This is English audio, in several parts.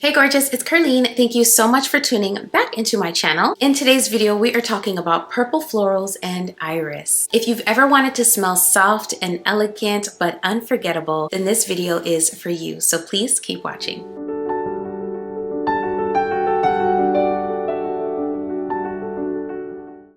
Hey gorgeous, it's Ker-leen. Thank you so much for tuning back into my channel. In today's video, we are talking about purple florals and iris. If you've ever wanted to smell soft and elegant but unforgettable, then this video is for you. So please keep watching.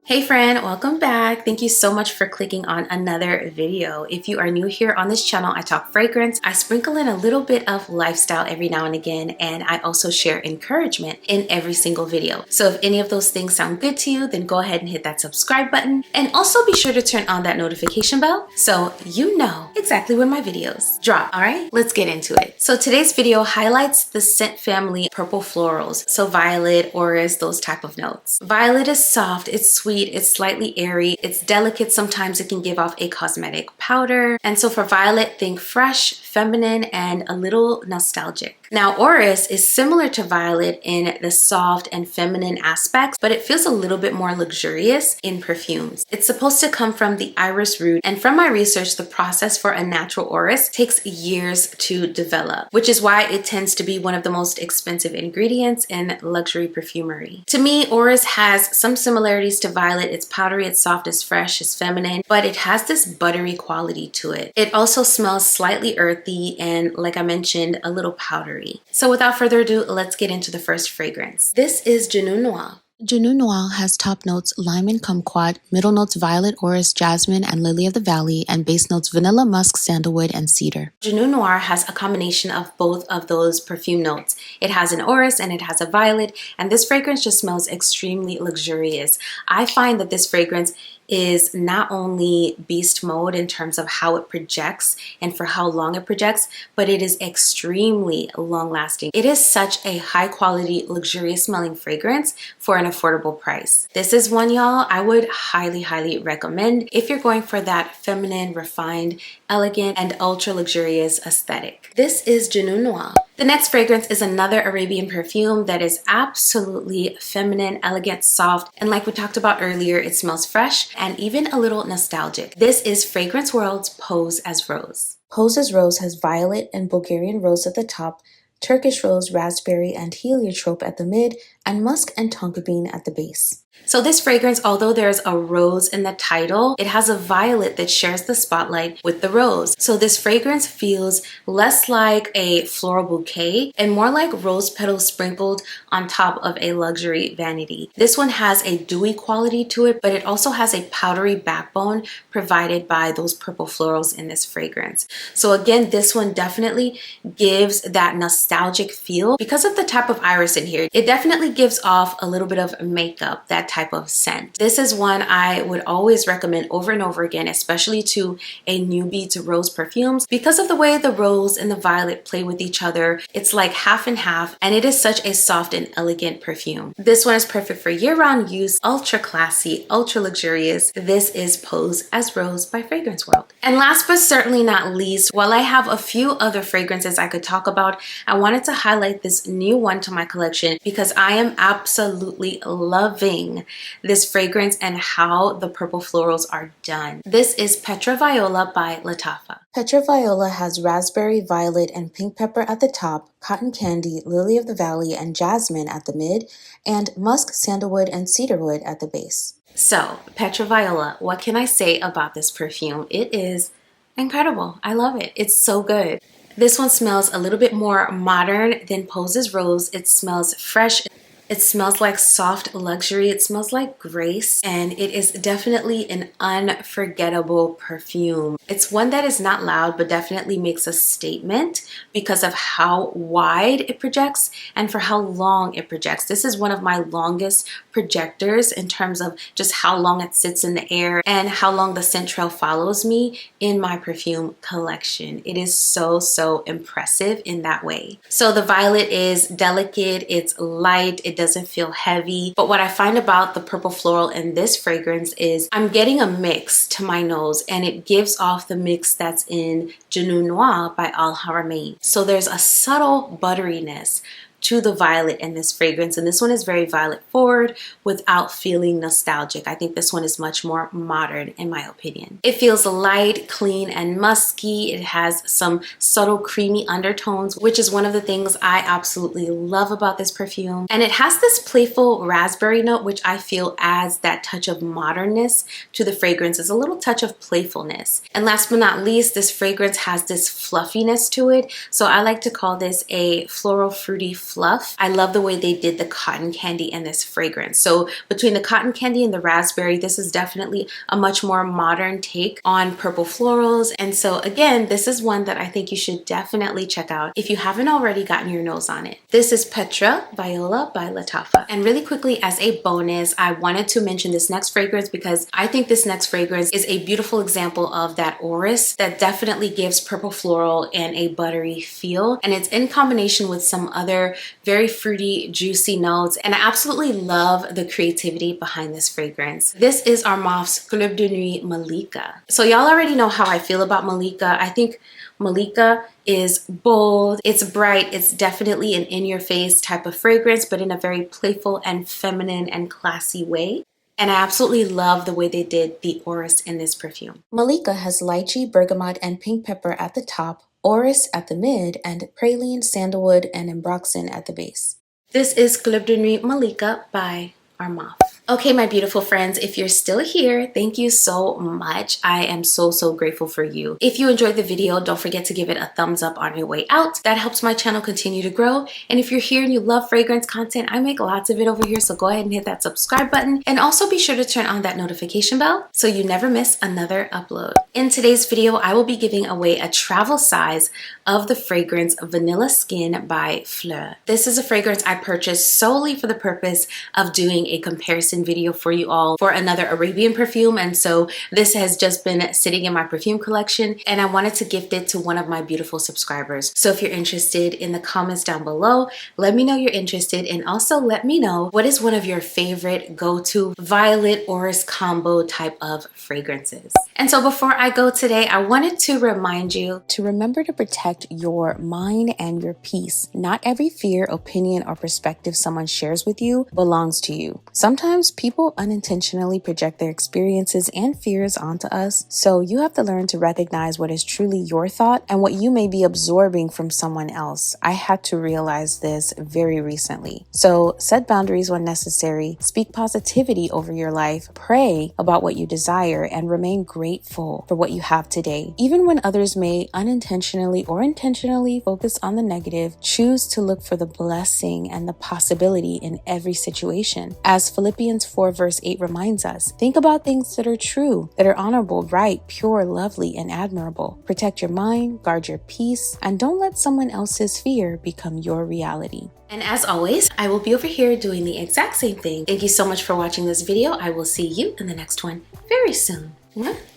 Hey friend, welcome back. Thank you so much for clicking on another video. If you are new here on this channel, I talk fragrance. I sprinkle in a little bit of lifestyle every now and again, and I also share encouragement in every single video. So if any of those things sound good to you, then go ahead and hit that subscribe button, and also be sure to turn on that notification bell so you know exactly when my videos drop. All right, let's get into it. So today's video highlights the scent family purple florals. So violet, orris, those type of notes. Violet is soft, it's sweet, it's slightly airy, it's delicate. Sometimes it can give off a cosmetic powder. And so for violet, think fresh, feminine, and a little nostalgic. Now, orris is similar to violet in the soft and feminine aspects, but it feels a little bit more luxurious in perfumes. It's supposed to come from the iris root, and from my research, the process for a natural orris takes years to develop, which is why it tends to be one of the most expensive ingredients in luxury perfumery. To me, orris has some similarities to violet. It's powdery, it's soft, it's fresh, it's feminine, but it has this buttery quality to it. It also smells slightly earthy and, like I mentioned, a little powdery. So without further ado, let's get into the first fragrance. This is Janu Noir. Janu Noir has top notes lime and kumquat, middle notes violet, orris, jasmine, and lily of the valley, and base notes vanilla, musk, sandalwood, and cedar. Janu Noir has a combination of both of those perfume notes. It has an orris and it has a violet, and this fragrance just smells extremely luxurious. I find that this fragrance is not only beast mode in terms of how it projects and for how long it projects, but it is extremely long lasting. It is such a high quality, luxurious smelling fragrance for an affordable price. This is one, y'all, I would highly recommend if you're going for that feminine, refined, elegant, and ultra luxurious aesthetic. This is Janu Noir. The next fragrance is another Arabian perfume that is absolutely feminine, elegant, soft, and like we talked about earlier, it smells fresh and even a little nostalgic. This is Fragrance World's Pose as Rose. Pose as Rose has violet and Bulgarian rose at the top, Turkish rose, raspberry, and heliotrope at the mid, and musk and tonka bean at the base. So this fragrance, although there's a rose in the title, it has a violet that shares the spotlight with the rose. So this fragrance feels less like a floral bouquet and more like rose petals sprinkled on top of a luxury vanity. This one has a dewy quality to it, but it also has a powdery backbone provided by those purple florals in this fragrance. So again, this one definitely gives that nostalgic feel because of the type of iris in here. It definitely gives off a little bit of makeup, that type of scent. This is one I would always recommend over and over again, especially to a newbie to rose perfumes, because of the way the rose and the violet play with each other. It's like half and half, and it is such a soft and elegant perfume. This one is perfect for year-round use, ultra classy, ultra luxurious. This is Pose as Rose by Fragrance World. And last but certainly not least, while I have a few other fragrances I could talk about, I wanted to highlight this new one to my collection because I am absolutely loving this fragrance and how the purple florals are done. This is Petra Viola by Latafa. Petra Viola has raspberry, violet, and pink pepper at the top, cotton candy, lily of the valley, and jasmine at the mid, and musk, sandalwood, and cedarwood at the base. So, Petra Viola, what can I say about this perfume? It is incredible. I love it. It's so good. This one smells a little bit more modern than Pose as Rose. It smells fresh. It smells like soft luxury. It smells like grace, and it is definitely an unforgettable perfume. It's one that is not loud, but definitely makes a statement because of how wide it projects and for how long it projects. This is one of my longest projectors in terms of just how long it sits in the air and how long the scent trail follows me in my perfume collection. It is so impressive in that way. So the violet is delicate, it's light, it doesn't feel heavy. But what I find about the purple floral in this fragrance is I'm getting a mix to my nose, and it gives off the mix that's in Janu Noir by Al Haramain. So there's a subtle butteriness to the violet in this fragrance, and this one is very violet forward without feeling nostalgic. I think this one is much more modern in my opinion. It feels light, clean, and musky. It has some subtle creamy undertones, which is one of the things I absolutely love about this perfume. And it has this playful raspberry note, which I feel adds that touch of modernness to the fragrance. It's a little touch of playfulness. And last but not least, this fragrance has this fluffiness to it. So I like to call this a floral fruity fluff. I love the way they did the cotton candy in this fragrance. So between the cotton candy and the raspberry, this is definitely a much more modern take on purple florals. And so again, this is one that I think you should definitely check out if you haven't already gotten your nose on it. This is Petra Viola by Latafa. And really quickly, as a bonus, I wanted to mention this next fragrance because I think this next fragrance is a beautiful example of that orris that definitely gives purple floral and a buttery feel. And it's in combination with some other very fruity, juicy notes. And I absolutely love the creativity behind this fragrance. This is Armaf's Club de Nuit Malika. So y'all already know how I feel about Malika. I think Malika is bold, it's bright, it's definitely an in-your-face type of fragrance, but in a very playful and feminine and classy way. And I absolutely love the way they did the orris in this perfume. Malika has lychee, bergamot, and pink pepper at the top, orris at the mid, and praline, sandalwood, and ambroxan at the base. This is Club de Nuit Malika by Armaf. Okay, my beautiful friends, if you're still here, thank you so much. I am so grateful for you. If you enjoyed the video, don't forget to give it a thumbs up on your way out. That helps my channel continue to grow. And if you're here and you love fragrance content, I make lots of it over here, so go ahead and hit that subscribe button. And also be sure to turn on that notification bell so you never miss another upload. In today's video, I will be giving away a travel size of the fragrance Vanilla Skin by Fleur. This is a fragrance I purchased solely for the purpose of doing a comparison video for you all for another Arabian perfume, and so this has just been sitting in my perfume collection and I wanted to gift it to one of my beautiful subscribers. So if you're interested, in the comments down below, let me know you're interested, and also let me know what is one of your favorite go-to violet orris combo type of fragrances. And so before I go today, I wanted to remind you to remember to protect your mind and your peace. Not every fear, opinion, or perspective someone shares with you belongs to you. Sometimes people unintentionally project their experiences and fears onto us, so you have to learn to recognize what is truly your thought and what you may be absorbing from someone else. I had to realize this very recently. So set boundaries when necessary, speak positivity over your life, pray about what you desire, and remain grateful for what you have today. Even when others may unintentionally or intentionally focus on the negative, choose to look for the blessing and the possibility in every situation. As Philippians 4 verse 8 reminds us, think about things that are true, that are honorable, right, pure, lovely, and admirable. Protect your mind, guard your peace, and don't let someone else's fear become your reality. And as always, I will be over here doing the exact same thing. Thank you so much for watching this video. I will see you in the next one very soon.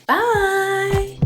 Bye!